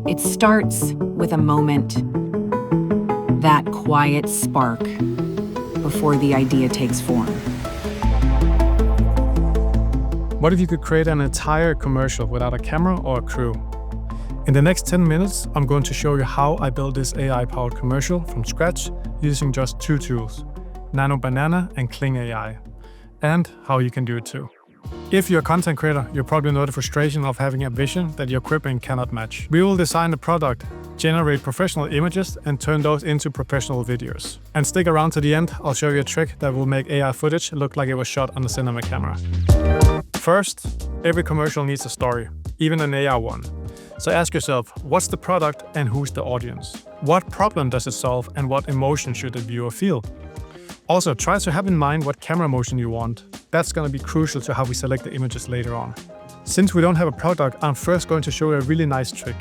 It starts with a moment, that quiet spark before the idea takes form. What if you could create an entire commercial without a camera or a crew? In the next 10 minutes, I'm going to show you how I built this AI-powered commercial from scratch using just two tools, Nano Banana and Kling AI, and how you can do it too. If you're a content creator, you probably know the frustration of having a vision that your equipment cannot match. We will design the product, generate professional images, and turn those into professional videos. And stick around to the end, I'll show you a trick that will make AI footage look like it was shot on the cinema camera. First, every commercial needs a story, even an AI one. So ask yourself, what's the product and who's the audience? What problem does it solve and what emotion should the viewer feel? Also, try to have in mind what camera motion you want. That's going to be crucial to how we select the images later on. Since we don't have a product, I'm first going to show you a really nice trick.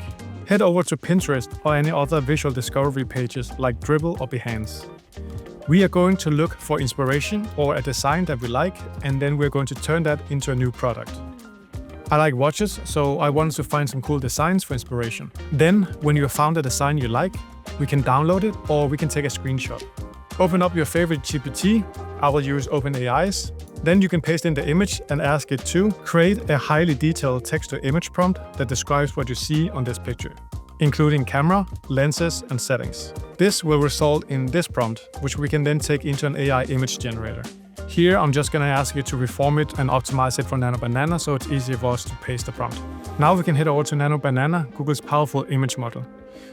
Head over to Pinterest or any other visual discovery pages like Dribbble or Behance. We are going to look for inspiration or a design that we like, and then we're going to turn that into a new product. I like watches, so I wanted to find some cool designs for inspiration. Then, when you have found a design you like, we can download it or we can take a screenshot. Open up your favorite GPT, I will use OpenAI's. Then you can paste in the image and ask it to create a highly detailed text-to-image prompt that describes what you see on this picture, including camera, lenses, and settings. This will result in this prompt, which we can then take into an AI image generator. Here, I'm just going to ask you to reform it and optimize it for Nano Banana so it's easier for us to paste the prompt. Now we can head over to Nano Banana, Google's powerful image model.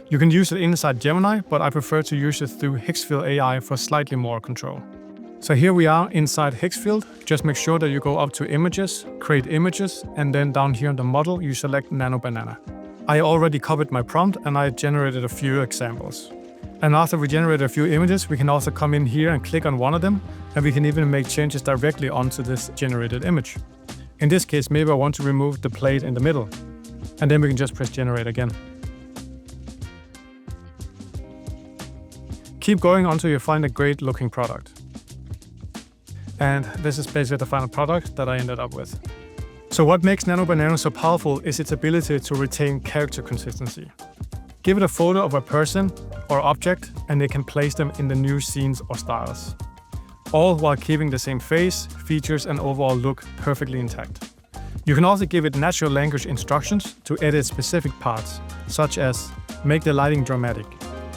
You can use it inside Gemini, but I prefer to use it through Higgsfield AI for slightly more control. So here we are inside Higgsfield. Just make sure that you go up to Images, Create Images, and then down here in the model, you select Nano Banana. I already copied my prompt and I generated a few examples. And after we generate a few images, we can also come in here and click on one of them, and we can even make changes directly onto this generated image. In this case, maybe I want to remove the plate in the middle, and then we can just press generate again. Keep going until you find a great looking product. And this is basically the final product that I ended up with. So what makes Nano Banana so powerful is its ability to retain character consistency. Give it a photo of a person or object and they can place them in the new scenes or styles, all while keeping the same face, features, and overall look perfectly intact. You can also give it natural language instructions to edit specific parts, such as make the lighting dramatic,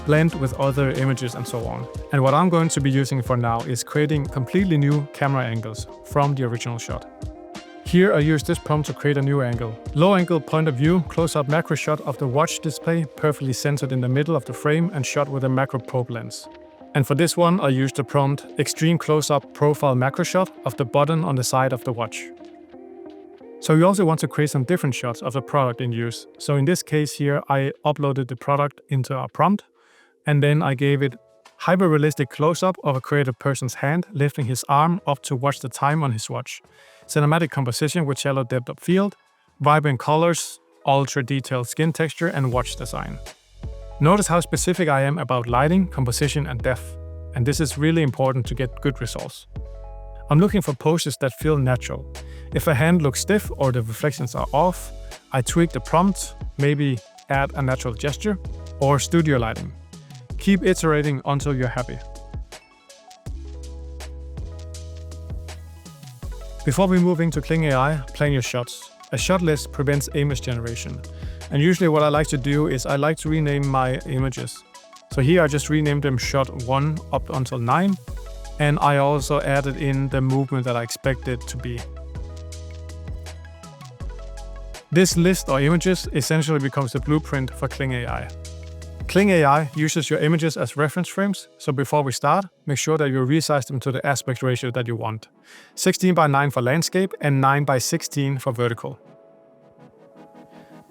blend with other images, and so on. And what I'm going to be using for now is creating completely new camera angles from the original shot. Here I use this prompt to create a new angle. Low angle point of view, close-up macro shot of the watch display, perfectly centered in the middle of the frame and shot with a macro probe lens. And for this one, I used the prompt extreme close-up profile macro shot of the button on the side of the watch. So we also want to create some different shots of the product in use. So in this case here, I uploaded the product into our prompt, and then I gave it hyper-realistic close-up of a creative person's hand lifting his arm up to watch the time on his watch. Cinematic composition with shallow depth of field, vibrant colors, ultra-detailed skin texture, and watch design. Notice how specific I am about lighting, composition, and depth, and this is really important to get good results. I'm looking for poses that feel natural. If a hand looks stiff or the reflections are off, I tweak the prompt, maybe add a natural gesture, or studio lighting. Keep iterating until you're happy. Before we move into Kling AI, plan your shots. A shot list prevents image generation. And usually what I like to do is I like to rename my images. So here I just renamed them shot 1 up until 9. And I also added in the movement that I expect it to be. This list of images essentially becomes the blueprint for Kling AI. Kling AI uses your images as reference frames, so before we start, make sure that you resize them to the aspect ratio that you want. 16:9 for landscape and 9:16 for vertical.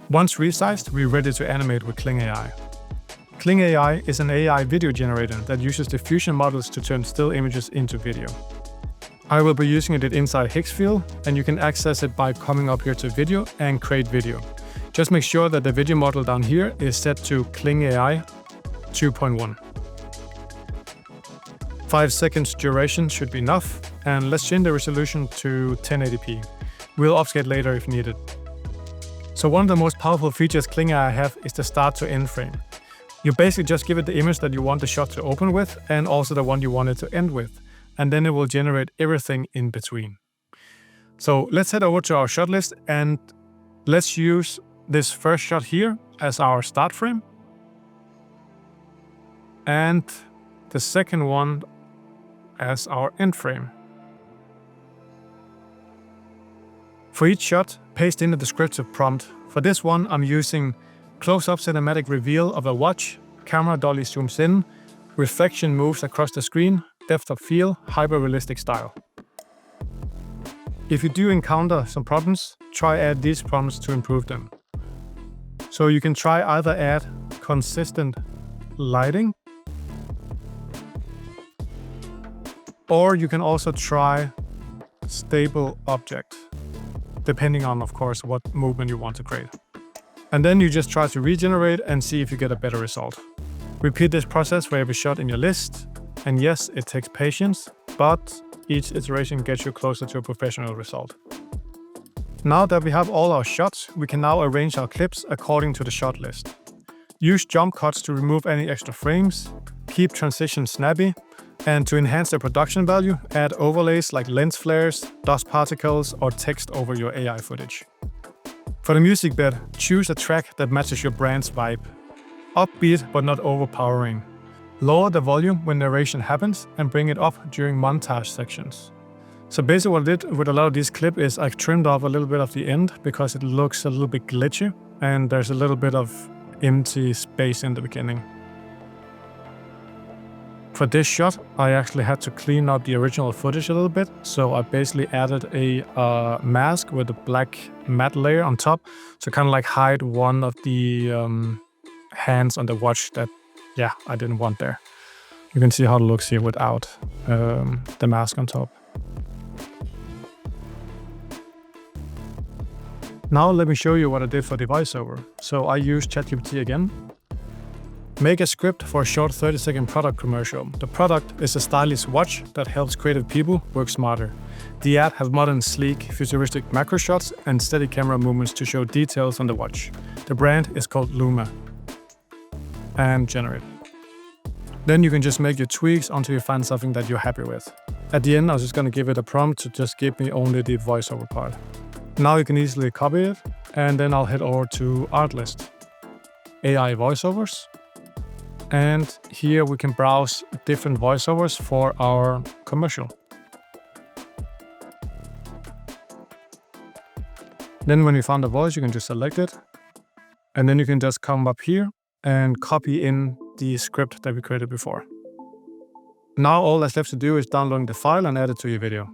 Once resized, we're ready to animate with Kling AI. Kling AI is an AI video generator that uses diffusion models to turn still images into video. I will be using it inside Higgsfield, and you can access it by coming up here to Video and Create Video. Just make sure that the video model down here is set to Kling AI 2.1. 5 seconds duration should be enough, and let's change the resolution to 1080p. We'll upscale later if needed. So one of the most powerful features Kling AI have is the start to end frame. You basically just give it the image that you want the shot to open with and also the one you want it to end with, and then it will generate everything in between. So let's head over to our shot list and let's use this first shot here as our start frame and the second one as our end frame. For each shot, paste in a descriptive prompt. For this one, I'm using close-up cinematic reveal of a watch, camera dolly zooms in, reflection moves across the screen, depth of field, hyper-realistic style. If you do encounter some problems, try add these prompts to improve them. So you can try either add consistent lighting, or you can also try stable object, depending on, of course, what movement you want to create. And then you just try to regenerate and see if you get a better result. Repeat this process for every shot in your list. And yes, it takes patience, but each iteration gets you closer to a professional result. Now that we have all our shots, we can now arrange our clips according to the shot list. Use jump cuts to remove any extra frames, keep transitions snappy, and to enhance the production value, add overlays like lens flares, dust particles, or text over your AI footage. For the music bed, choose a track that matches your brand's vibe. Upbeat but not overpowering. Lower the volume when narration happens and bring it up during montage sections. So basically what I did with a lot of these clips is I've trimmed off a little bit of the end because it looks a little bit glitchy and there's a little bit of empty space in the beginning. For this shot, I actually had to clean up the original footage a little bit, so I basically added a mask with a black matte layer on top, to kind of like hide one of the hands on the watch that, yeah, I didn't want there. You can see how it looks here without the mask on top. Now let me show you what I did for the voiceover. So I used ChatGPT again. Make a script for a short 30-second product commercial. The product is a stylish watch that helps creative people work smarter. The ad has modern, sleek, futuristic macro shots and steady camera movements to show details on the watch. The brand is called Luma. And generate. Then you can just make your tweaks until you find something that you're happy with. At the end, I was just going to give it a prompt to just give me only the voiceover part. Now you can easily copy it, and then I'll head over to Art List, AI voiceovers. And here we can browse different voiceovers for our commercial. Then when you found the voice, you can just select it. And then you can just come up here and copy in the script that we created before. Now all that's left to do is downloading the file and add it to your video.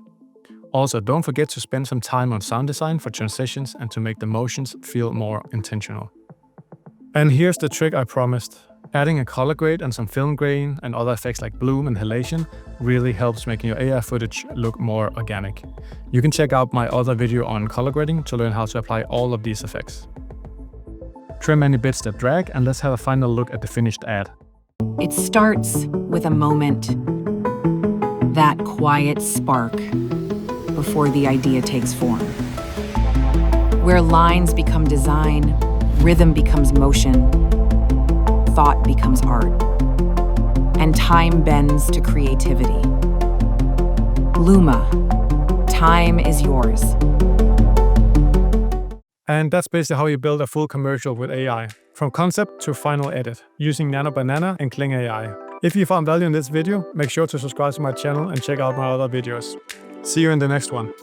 Also, don't forget to spend some time on sound design for transitions and to make the motions feel more intentional. And here's the trick I promised. Adding a color grade and some film grain and other effects like bloom and halation really helps making your AI footage look more organic. You can check out my other video on color grading to learn how to apply all of these effects. Trim any bits that drag, and let's have a final look at the finished ad. It starts with a moment, that quiet spark before the idea takes form, where lines become design, rhythm becomes motion, thought becomes art, and time bends to creativity. Luma, time is yours. And that's basically how you build a full commercial with AI, from concept to final edit, using Nano Banana and Kling AI. If you found value in this video, make sure to subscribe to my channel and check out my other videos. See you in the next one.